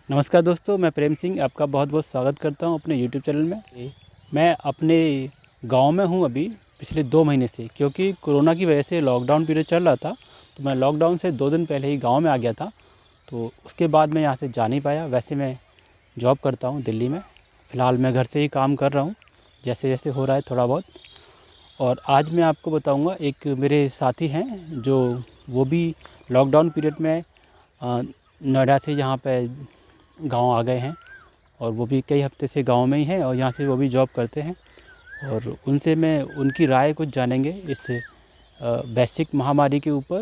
नमस्कार दोस्तों, मैं प्रेम सिंह आपका बहुत बहुत स्वागत करता हूं अपने यूट्यूब चैनल में। मैं अपने गांव में हूं अभी पिछले 2 महीने से, क्योंकि कोरोना की वजह से लॉकडाउन पीरियड चल रहा था। तो मैं लॉकडाउन से 2 दिन पहले ही गांव में आ गया था। तो उसके बाद मैं यहां से जा नहीं पाया। वैसे मैं जॉब करता हूं दिल्ली में। फ़िलहाल मैं घर से ही काम कर रहा हूं, जैसे जैसे हो रहा है थोड़ा बहुत। और आज मैं आपको बताऊँगा, एक मेरे साथी हैं जो वो भी लॉकडाउन पीरियड में नोएडा से यहाँ पे गांव आ गए हैं, और वो भी कई हफ्ते से गांव में ही हैं और यहाँ से वो भी जॉब करते हैं। और उनसे मैं उनकी राय कुछ जानेंगे इस वैश्विक महामारी के ऊपर,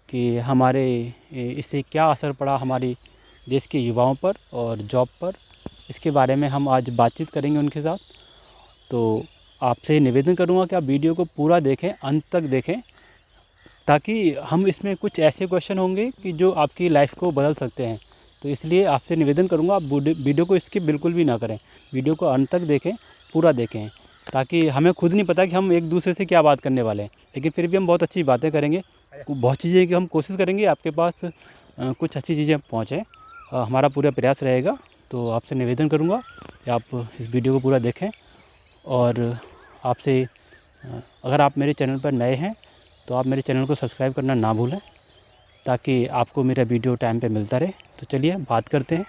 कि हमारे इससे क्या असर पड़ा हमारी देश के युवाओं पर और जॉब पर। इसके बारे में हम आज बातचीत करेंगे उनके साथ। तो आपसे निवेदन करूँगा कि आप वीडियो को पूरा देखें, अंत तक देखें, ताकि हम इसमें कुछ ऐसे क्वेश्चन होंगे कि जो आपकी लाइफ को बदल सकते हैं। तो इसलिए आपसे निवेदन करूंगा, आप वीडियो को स्किप बिल्कुल भी ना करें। वीडियो को अंत तक देखें, पूरा देखें, ताकि हमें खुद नहीं पता कि हम एक दूसरे से क्या बात करने वाले हैं, लेकिन फिर भी हम बहुत अच्छी बातें करेंगे। बहुत चीज़ें कि हम कोशिश करेंगे आपके पास कुछ अच्छी चीज़ें पहुँचें, हमारा पूरा प्रयास रहेगा। तो आपसे निवेदन करूँगा कि आप इस वीडियो को पूरा देखें। और आपसे अगर आप मेरे चैनल पर नए हैं तो आप मेरे चैनल को सब्सक्राइब करना ना भूलें, ताकि आपको मेरा वीडियो टाइम पे मिलता रहे। तो चलिए बात करते हैं।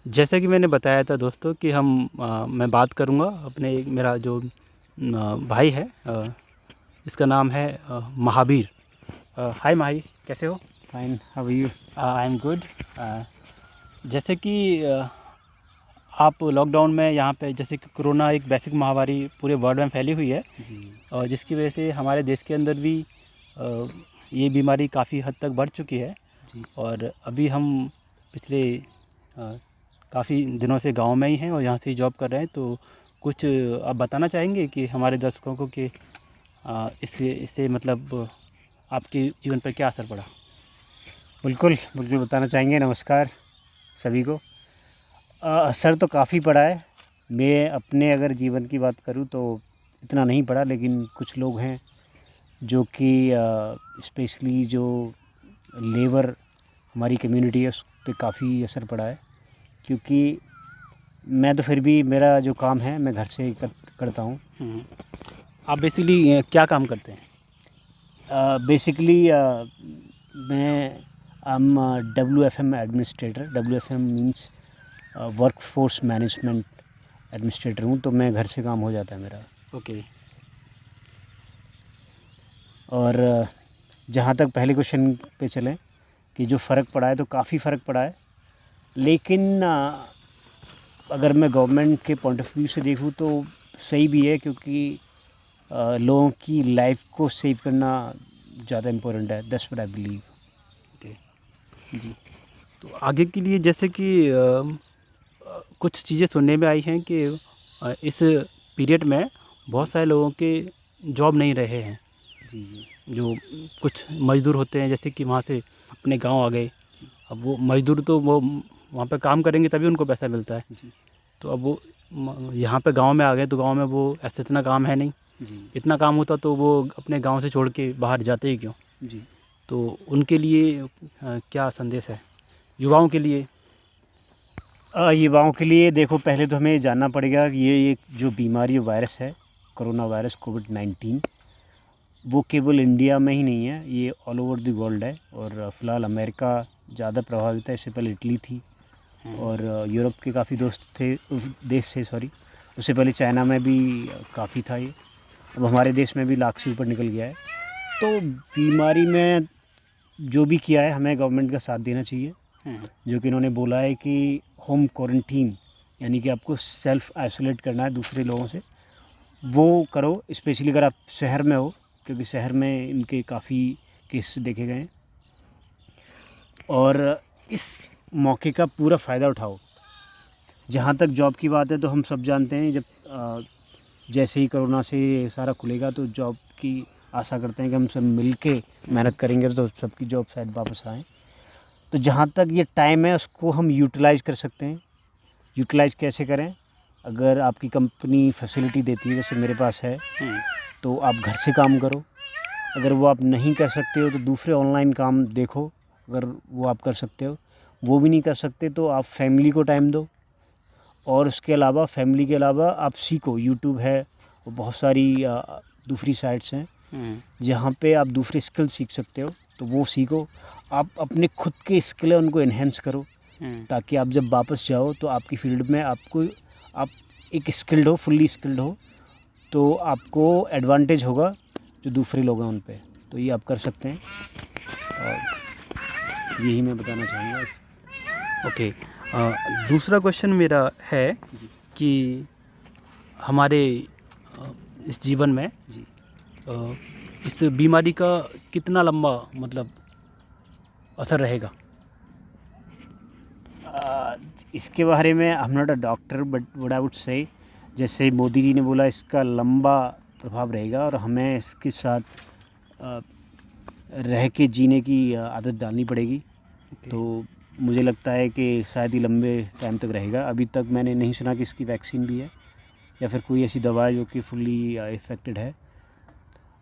जैसा कि मैंने बताया था दोस्तों कि मैं बात करूंगा अपने, मेरा जो भाई है, इसका नाम है महावीर। हाय माही, कैसे हो? Fine, how are you? I am good. जैसे कि आप लॉकडाउन में यहाँ पे, जैसे कि कोरोना एक वैश्विक महामारी पूरे वर्ल्ड में फैली हुई है, जी। और जिसकी वजह से हमारे देश के अंदर भी ये बीमारी काफ़ी हद तक बढ़ चुकी है। जी। और अभी हम पिछले काफ़ी दिनों से गांव में ही हैं और यहाँ से ही जॉब कर रहे हैं। तो कुछ आप बताना चाहेंगे कि हमारे दर्शकों को कि इससे मतलब आपके जीवन पर क्या असर पड़ा? बिल्कुल बिल्कुल बताना चाहेंगे। नमस्कार सभी को। असर तो काफ़ी पड़ा है। मैं अपने अगर जीवन की बात करूं तो इतना नहीं पड़ा, लेकिन कुछ लोग हैं जो कि स्पेशली जो लेबर हमारी कम्युनिटी है उस पर काफ़ी असर पड़ा है। क्योंकि मैं तो फिर भी, मेरा जो काम है मैं घर से ही करता हूँ। आप बेसिकली क्या काम करते हैं? बेसिकली मैं WFM administrator. WFM means work force management administrator हूँ, तो मैं घर से काम हो जाता है मेरा। ओके। और जहाँ तक पहले क्वेश्चन पे चलें कि जो फ़र्क पड़ा है, तो काफ़ी फ़र्क पड़ा है। लेकिन अगर मैं गवर्नमेंट के पॉइंट ऑफ व्यू से देखूँ तो सही भी है, क्योंकि लोगों की लाइफ को सेव करना ज़्यादा इम्पोर्टेंट है। That's what I believe. Okay जी। तो आगे के लिए जैसे कि कुछ चीज़ें सुनने में आई हैं कि इस पीरियड में बहुत सारे लोगों के जॉब नहीं रहे हैं। जी जी। जो कुछ मज़दूर होते हैं, जैसे कि वहाँ से अपने गांव आ गए। अब वो मज़दूर तो वो वहाँ पे काम करेंगे तभी उनको पैसा मिलता है। जी तो अब वो यहाँ पे गांव में आ गए, तो गांव में वो ऐसे इतना काम है नहीं। जी। इतना काम होता तो वो अपने गांव से छोड़ के बाहर जाते ही क्यों? जी। तो उनके लिए क्या संदेश है युवाओं के लिए? युवाओं के लिए देखो, पहले तो हमें जानना पड़ेगा कि ये एक जो बीमारी वायरस है, कोरोना वायरस कोविड-19, वो केवल इंडिया में ही नहीं है, ये ऑल ओवर द वर्ल्ड है। और फ़िलहाल अमेरिका ज़्यादा प्रभावित है। इससे पहले इटली थी, और यूरोप के काफ़ी दोस्त थे, देश से, सॉरी। उससे पहले चाइना में भी काफ़ी था ये। अब हमारे देश में भी लाख से ऊपर निकल गया है। तो बीमारी में जो भी किया है, हमें गवर्नमेंट का साथ देना चाहिए। जो कि इन्होंने बोला है कि होम क्वारंटीन, यानी कि आपको सेल्फ़ आइसोलेट करना है दूसरे लोगों से, वो करो। स्पेशली अगर आप शहर में हो, क्योंकि शहर में इनके काफ़ी केस देखे गए हैं। और इस मौके का पूरा फ़ायदा उठाओ। जहाँ तक जॉब की बात है, तो हम सब जानते हैं, जब जैसे ही कोरोना से सारा खुलेगा तो जॉब की आशा करते हैं कि हम सब मिल के मेहनत करेंगे तो सबकी जॉब शायद वापस आए। तो जहाँ तक ये टाइम है, उसको हम यूटिलाइज़ कर सकते हैं। यूटिलाइज़ कैसे करें? अगर आपकी कंपनी फैसिलिटी देती है, जैसे मेरे पास है, तो आप घर से काम करो। अगर वो आप नहीं कर सकते हो तो दूसरे ऑनलाइन काम देखो, अगर वो आप कर सकते हो। वो भी नहीं कर सकते तो आप फैमिली को टाइम दो, और उसके अलावा फैमिली के अलावा आप सीखो। यूट्यूब है और बहुत सारी दूसरी साइट्स हैं जहाँ पे आप दूसरे स्किल सीख सकते हो, तो वो सीखो। आप अपने खुद के स्किल है उनको इन्हेंस करो, ताकि आप जब वापस जाओ तो आपकी फील्ड में आप एक स्किल्ड हो, फुल्ली स्किल्ड हो, तो आपको एडवांटेज होगा जो दूसरे लोग हैं उन पे। तो ये आप कर सकते हैं, और यही मैं बताना चाहूँगा। ओके। दूसरा क्वेश्चन मेरा है कि हमारे इस जीवन में जी इस बीमारी का कितना लंबा मतलब असर रहेगा? इसके बारे में I am not a doctor, but what I would say, जैसे मोदी जी ने बोला इसका लंबा प्रभाव रहेगा, और हमें इसके साथ रह के जीने की आदत डालनी पड़ेगी। तो मुझे लगता है कि शायद ही लंबे टाइम तक रहेगा। अभी तक मैंने नहीं सुना कि इसकी वैक्सीन भी है या फिर कोई ऐसी दवा है जो कि फुल्ली इफ़ेक्टेड है।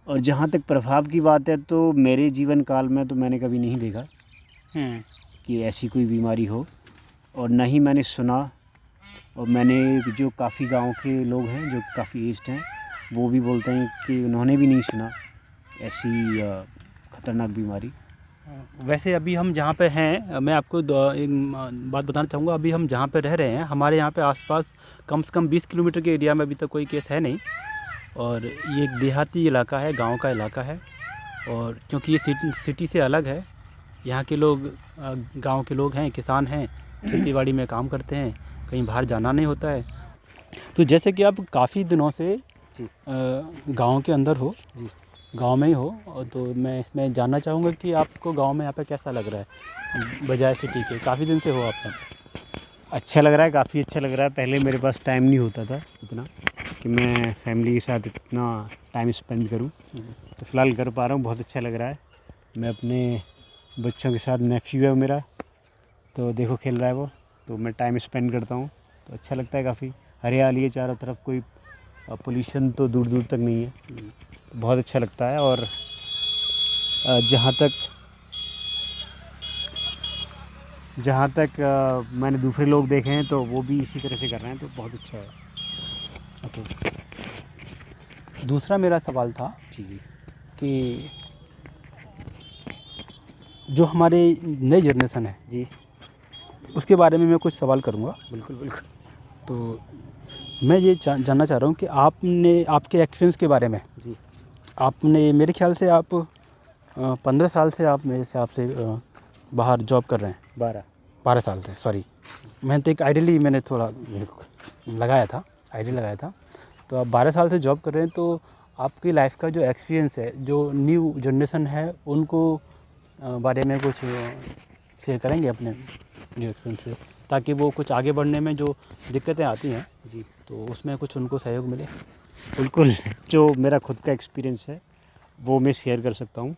और जहाँ तक प्रभाव की बात है, तो मेरे जीवन काल में तो मैंने कभी नहीं देखा कि ऐसी कोई बीमारी हो, और ना ही मैंने सुना। और मैंने जो काफ़ी गांव के लोग हैं जो काफ़ी एज्ड हैं, वो भी बोलते हैं कि उन्होंने भी नहीं सुना ऐसी ख़तरनाक बीमारी। वैसे अभी हम जहाँ पे हैं, मैं आपको एक बात बताना चाहूँगा। अभी हम जहाँ पे रह रहे हैं, हमारे यहाँ पे आसपास कम से कम 20 किलोमीटर के एरिया में अभी तक कोई केस है नहीं, और ये एक देहाती इलाका है, गांव का इलाका है। और क्योंकि ये सिटी से अलग है, यहाँ के लोग गांव के लोग हैं, किसान हैं, खेतीबाड़ी में काम करते हैं, कहीं बाहर जाना नहीं होता है। तो जैसे कि आप काफ़ी दिनों से गांव के अंदर हो, गांव में ही हो, और तो मैं इसमें जानना चाहूँगा कि आपको गांव में यहाँ पे कैसा लग रहा है बजाय सिटी के? काफ़ी दिन से हो आप यहाँ पे? अच्छा लग रहा है, काफ़ी अच्छा लग रहा है। पहले मेरे पास टाइम नहीं होता था इतना कि मैं फैमिली के साथ इतना टाइम स्पेंड करूं, तो फ़िलहाल कर पा रहा हूं, बहुत अच्छा लग रहा है। मैं अपने बच्चों के साथ, नेफ्यू है मेरा, तो देखो खेल रहा है वो, तो मैं टाइम स्पेंड करता हूं, तो अच्छा लगता है। काफ़ी हरियाली है चारों तरफ, कोई पोल्यूशन तो दूर दूर तक नहीं है, तो बहुत अच्छा लगता है। और जहाँ तक मैंने दूसरे लोग देखे हैं तो वो भी इसी तरह से कर रहे हैं, तो बहुत अच्छा है। ओके। दूसरा मेरा सवाल था जी जी कि जो हमारे नई जनरेशन है जी, उसके बारे में मैं कुछ सवाल करूँगा। बिल्कुल बिल्कुल। तो मैं ये जानना चाह रहा हूँ कि आपके एक्सपीरियंस के बारे में। जी आपने, मेरे ख्याल से आप 15 साल से आप मेरे हिसाब से बाहर जॉब कर रहे हैं। 12 साल से, सॉरी। मैं तो एक आइडियली मैंने थोड़ा लगाया था, तो आप 12 साल से जॉब कर रहे हैं, तो आपकी लाइफ का जो एक्सपीरियंस है, जो न्यू जनरेशन है, उनको बारे में कुछ शेयर करेंगे अपने न्यू एक्सपीरियंस से, ताकि वो कुछ आगे बढ़ने में जो दिक्कतें आती हैं जी, तो उसमें कुछ उनको सहयोग मिले। बिल्कुल। जो मेरा खुद का एक्सपीरियंस है वो मैं शेयर कर सकता हूँ।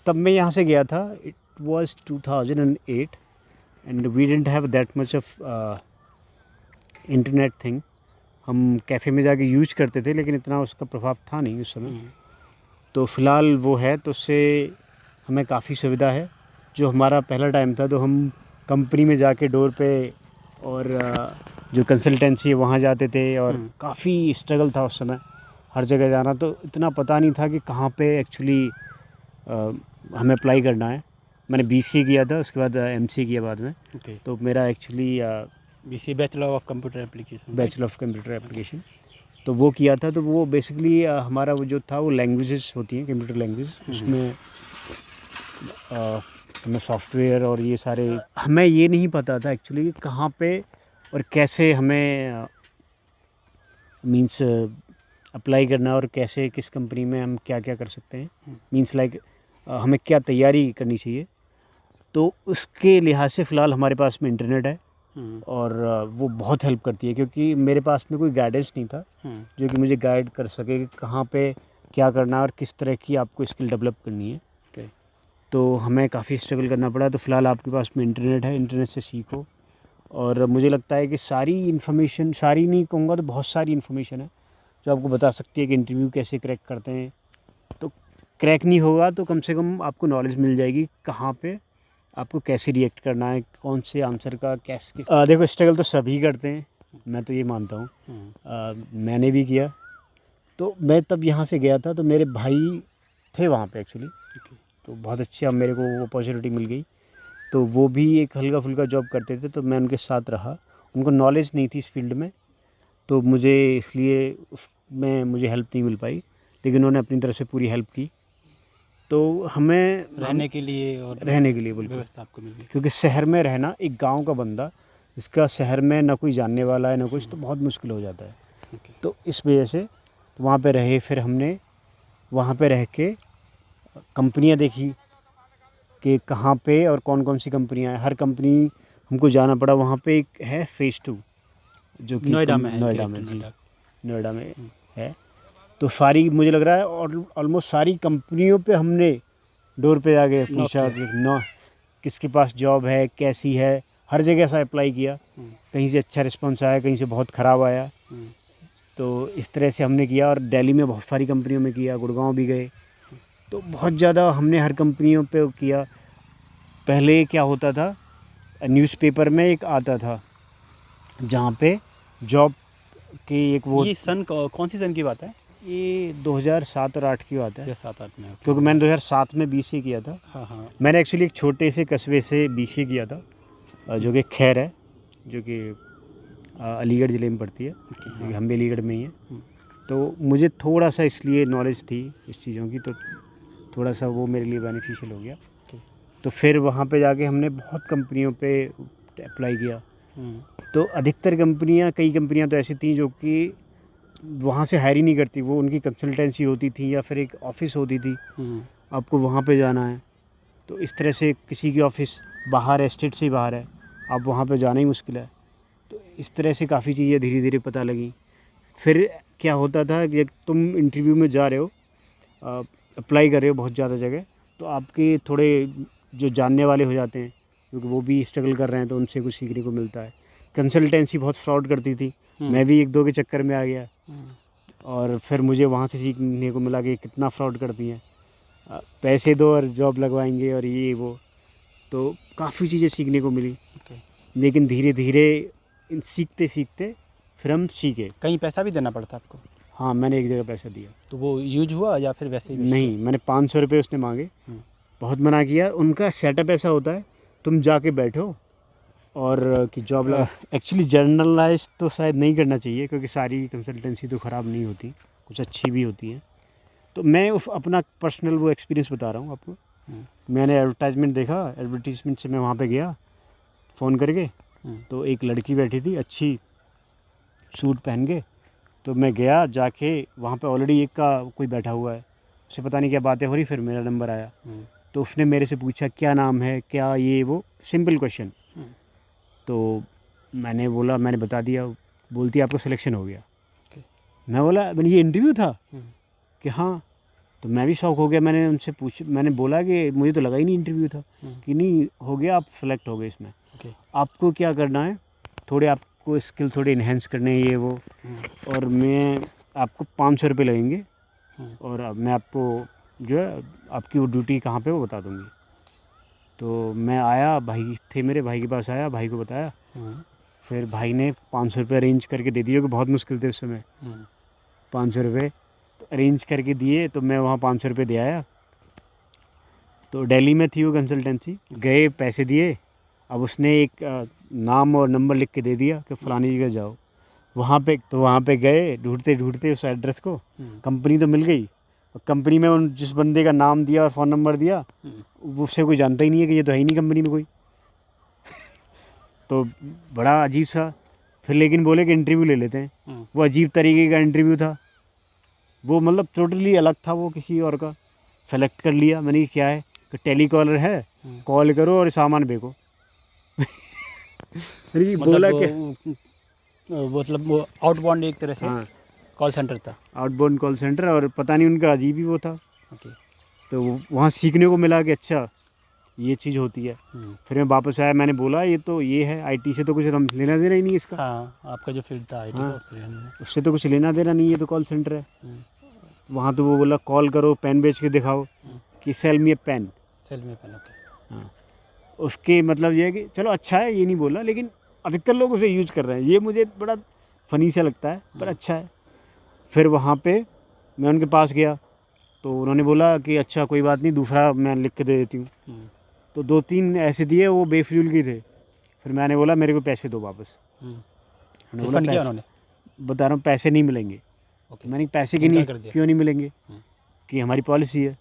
तब मैं यहाँ से गया था, it was 2008, and we didn't have that much of internet thing. हम कैफ़े में जाके यूज करते थे, लेकिन इतना उसका प्रभाव था नहीं उस समय। तो फ़िलहाल वो है, तो उससे हमें काफ़ी सुविधा है। जो हमारा पहला टाइम था, तो हम कंपनी में जाके डोर पे, और जो कंसल्टेंसी है वहाँ जाते थे, और काफ़ी स्ट्रगल था उस समय, हर जगह जाना। तो इतना पता नहीं था कि कहाँ पे एक्चुअली हमें अप्लाई करना है। मैंने BCA किया था, उसके बाद MCA किया बाद में। तो मेरा actually BCA bachelor of computer application, तो वो किया था। तो वो बेसिकली हमारा वो जो था, वो लैंग्वेजेस होती हैं, कंप्यूटर लैंग्वेज, उसमें हमें सॉफ्टवेयर और ये सारे, हमें ये नहीं पता था एक्चुअली कि कहाँ पे और कैसे हमें मींस अप्लाई करना, और कैसे किस कंपनी में हम क्या क्या कर सकते हैं, मींस लाइक हमें क्या तैयारी करनी चाहिए। तो उसके लिहाज से फ़िलहाल हमारे पास में इंटरनेट है, और वो बहुत हेल्प करती है, क्योंकि मेरे पास में कोई गाइडेंस नहीं था जो कि मुझे गाइड कर सके कि कहाँ पे क्या करना और किस तरह की आपको स्किल डेवलप करनी है। तो हमें काफ़ी स्ट्रगल करना पड़ा। तो फ़िलहाल आपके पास में इंटरनेट है, इंटरनेट से सीखो। और मुझे लगता है कि सारी इन्फॉर्मेशन, सारी नहीं कहूँगा तो बहुत सारी इन्फॉर्मेशन है जो आपको बता सकती है कि इंटरव्यू कैसे क्रैक करते हैं। तो क्रैक नहीं होगा तो कम से कम आपको नॉलेज मिल जाएगी कहाँ पे आपको कैसे रिएक्ट करना है, कौन से आंसर का कैसे देखो स्ट्रगल तो सभी करते हैं, मैं तो ये मानता हूँ। मैंने भी किया। तो मैं तब यहाँ से गया था तो मेरे भाई थे वहाँ पे एक्चुअली, तो बहुत अच्छी अब मेरे को वो अपॉर्चुनिटी मिल गई। तो वो भी एक हल्का फुल्का जॉब करते थे तो मैं उनके साथ रहा। उनको नॉलेज नहीं थी इस फील्ड में, तो मुझे इसलिए उसमें मुझे हेल्प नहीं मिल पाई, लेकिन उन्होंने अपनी तरफ से पूरी हेल्प की। तो हमें रहने के लिए और रहने के लिए बिल्कुल, व्यवस्था आपको मिल गई। क्योंकि शहर में रहना, एक गांव का बंदा जिसका शहर में ना कोई जानने वाला है ना कुछ, तो बहुत मुश्किल हो जाता है। ओके। तो इस वजह से तो वहाँ पे रहे। फिर हमने वहाँ पे रह के कंपनियाँ देखी कि कहाँ पे और कौन कौन सी कंपनियाँ हैं। हर कंपनी हमको जाना पड़ा। वहाँ पे एक है फेज़ 2 जो कि नोएडा में है, नोएडा में, ग्रेटर जी नोएडा। नोएडा में है। तो सारी मुझे लग रहा है और ऑलमोस्ट सारी कंपनियों पे हमने डोर पे जाके पूछा कि ना किसके पास जॉब है, कैसी है। हर जगह से अप्लाई किया, कहीं से अच्छा रिस्पॉन्स आया, कहीं से बहुत ख़राब आया। तो इस तरह से हमने किया। और दिल्ली में बहुत सारी कंपनियों में किया, गुड़गांव भी गए। तो बहुत ज़्यादा हमने हर कंपनियों पे किया। पहले क्या होता था, न्यूज़पेपर में एक आता था जहाँ पे जॉब की एक वो, ये सन कौन सी सन की बात है? ये 2007 और 8 की बात है, या 7-8 में? क्योंकि मैंने 2007 में बीसीए किया था। हाँ। मैंने एक्चुअली एक छोटे से कस्बे से बीसीए किया था, जो कि खैर है, जो कि अलीगढ़ ज़िले में पड़ती है, क्योंकि हम भी अलीगढ़ में ही हैं। तो मुझे थोड़ा सा इसलिए नॉलेज थी इस चीज़ों की, तो थोड़ा सा वो मेरे लिए बेनिफिशियल हो गया। तो फिर वहाँ पे जाके हमने बहुत कंपनियों पे अप्लाई किया। तो अधिकतर कंपनियाँ, कई कंपनियाँ तो ऐसी थी जो कि वहाँ से हायर ही नहीं करती, वो उनकी कंसल्टेंसी होती थी या फिर एक ऑफ़िस होती थी, आपको वहाँ पे जाना है। तो इस तरह से किसी की ऑफ़िस बाहर है, स्टेट से ही बाहर है, आप वहाँ पे जाना ही मुश्किल है। तो इस तरह से काफ़ी चीज़ें धीरे धीरे पता लगी। फिर क्या होता था कि तुम इंटरव्यू में जा रहे हो, अप्लाई कर रहे हो बहुत ज़्यादा जगह, तो आपके थोड़े जो जानने वाले हो जाते हैं, क्योंकि वो भी स्ट्रगल कर रहे हैं, तो उनसे कुछ सीखने को मिलता है। कंसल्टेंसी बहुत फ्रॉड करती थी, मैं भी 1-2 के चक्कर में आ गया। और फिर मुझे वहाँ से सीखने को मिला कि कितना फ्रॉड करती हैं, पैसे दो और जॉब लगवाएंगे और ये वो। तो काफ़ी चीज़ें सीखने को मिली। लेकिन धीरे धीरे इन सीखते सीखते फिर हम सीखे। कहीं पैसा भी देना पड़ता आपको? हाँ, मैंने एक जगह पैसा दिया। तो वो यूज हुआ या फिर वैसे ही? नहीं, मैंने 500 रुपये उसने मांगे, बहुत मना किया। उनका सेटअप ऐसा होता है, तुम जाके बैठो और कि जॉब लगा। एक्चुअली जर्नलाइज तो शायद नहीं करना चाहिए, क्योंकि सारी कंसल्टेंसी तो ख़राब नहीं होती, कुछ अच्छी भी होती हैं। तो मैं उस अपना पर्सनल वो एक्सपीरियंस बता रहा हूँ आपको। मैंने एडवर्टाइजमेंट देखा, एडवर्टीजमेंट से मैं वहाँ पे गया फ़ोन करके। तो एक लड़की बैठी थी अच्छी सूट पहन के, तो मैं गया जाके, वहाँ पे ऑलरेडी एक का कोई बैठा हुआ है, उससे पता नहीं क्या बातें हो रही। फिर मेरा नंबर आया, तो उसने मेरे से पूछा क्या नाम है, क्या ये वो, सिंपल क्वेश्चन। तो मैंने बोला, मैंने बता दिया। बोलती आपका सिलेक्शन हो गया। मैं बोला, मैंने ये इंटरव्यू था कि हाँ। तो मैं भी शौक हो गया। मैंने उनसे मैंने बोला कि मुझे तो लगा ही नहीं इंटरव्यू था। कि नहीं, हो गया, आप सेलेक्ट हो गए इसमें। आपको क्या करना है, थोड़े आपको स्किल थोड़े इन्हेंस करने हैं, ये वो। और मैं आपको 500 रुपये लगेंगे, और अब मैं आपको जो है आपकी वो ड्यूटी कहाँ पे वो बता दूँगी। तो मैं आया, भाई थे मेरे, भाई के पास आया, भाई को बताया। फिर भाई ने 500 रुपये अरेंज करके दे दिए, कि बहुत मुश्किल थे उस समय। 500 रुपये तो अरेंज करके दिए, तो मैं वहाँ 500 रुपये दे आया। तो दिल्ली में थी वो कंसल्टेंसी, गए, पैसे दिए। अब उसने एक नाम और नंबर लिख के दे दिया कि फ़लानी जगह जाओ। वहाँ पे गए, ढूंढते ढूंढते उस एड्रेस को, कंपनी तो मिल गई। और कंपनी में उन जिस बंदे का नाम दिया और फ़ोन नंबर दिया, वो उससे कोई जानता ही नहीं है कि ये तो है ही नहीं कंपनी में कोई। तो बड़ा अजीब सा। फिर लेकिन बोले कि इंटरव्यू ले लेते हैं। वो अजीब तरीके का इंटरव्यू था, वो मतलब टोटली अलग था, वो किसी और का। सेलेक्ट कर लिया। मैंने कहा क्या है, कि टेली कॉलर है, कॉल करो और सामान बेचो। बोला कि मतलब वो आउटबाउंड एक तरह से कॉल सेंटर था। आउटबाउंड कॉल सेंटर, और पता नहीं उनका अजीब ही वो था। तो वहाँ सीखने को मिला कि अच्छा ये चीज़ होती है। फिर मैं वापस आया, मैंने बोला ये तो ये है, आईटी से तो कुछ लेना देना ही नहीं इसका। हाँ, आपका जो फील्ड था आईटी का, उससे तो कुछ लेना देना नहीं, ये तो कॉल सेंटर है। वहाँ तो वो बोला कॉल करो, पेन बेच के दिखाओ, कि सेल मी ए पेन। सेल मी ए पेन, ओके। हाँ, उसके मतलब ये है कि चलो अच्छा है, ये नहीं बोला, लेकिन अधिकतर लोग उसे यूज कर रहे हैं, ये मुझे बड़ा फ़नी सा लगता है, पर अच्छा है। फिर वहाँ पे मैं उनके पास गया तो उन्होंने बोला कि अच्छा कोई बात नहीं, दूसरा मैं लिख के दे देती हूँ। तो 2-3 ऐसे दिए, वो बेफिजूल के थे। फिर मैंने बोला मेरे को पैसे दो वापस। उन्होंने बोला रिफंड किया पैसे, उन्होंने? बता रहा हूँ पैसे नहीं मिलेंगे। ओके। मैंने कहा, पैसे की इनकार नहीं, कर दिया? क्यों नहीं मिलेंगे, कि हमारी पॉलिसी है।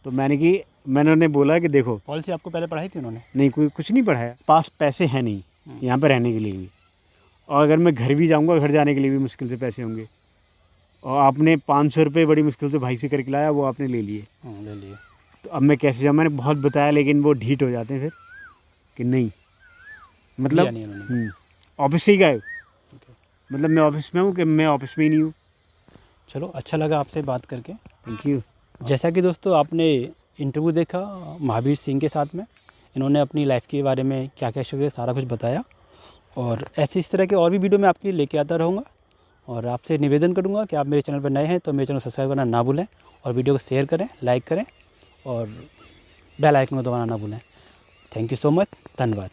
तो मैंने उन्हें बोला कि देखो, पॉलिसी आपको पहले पढ़ाई थी उन्होंने? नहीं कोई कुछ नहीं पढ़ाया, पास पैसे हैं नहीं यहाँ पर रहने के लिए भी, और अगर मैं घर भी जाऊँगा, घर जाने के लिए भी मुश्किल से पैसे होंगे, और आपने 500 रुपये बड़ी मुश्किल से भाई से करके लाया, वो आपने ले लिए। ले लिए। तो अब मैं कैसे जाऊँ, मैंने बहुत बताया, लेकिन वो ढीठ हो जाते हैं फिर कि नहीं, मतलब दिया नहीं उन्होंने? ऑफिस से ही गायब, ओके। मतलब मैं ऑफिस में हूँ कि मैं ऑफिस में ही नहीं हूँ। चलो, अच्छा लगा आपसे बात करके। Thank you. जैसा कि दोस्तों आपने इंटरव्यू देखा महावीर सिंह के साथ में, इन्होंने अपनी लाइफ के बारे में क्या क्या शुरू सारा कुछ बताया, और ऐसे इस तरह के और भी वीडियो मैं आपके लिए लेके आता रहूँगा। और आपसे निवेदन करूँगा कि आप मेरे चैनल पर नए हैं तो मेरे चैनल को सब्सक्राइब करना ना भूलें, और वीडियो को शेयर करें, लाइक करें, और बेल आइकन को दबाना ना भूलें। थैंक यू सो मच, धन्यवाद।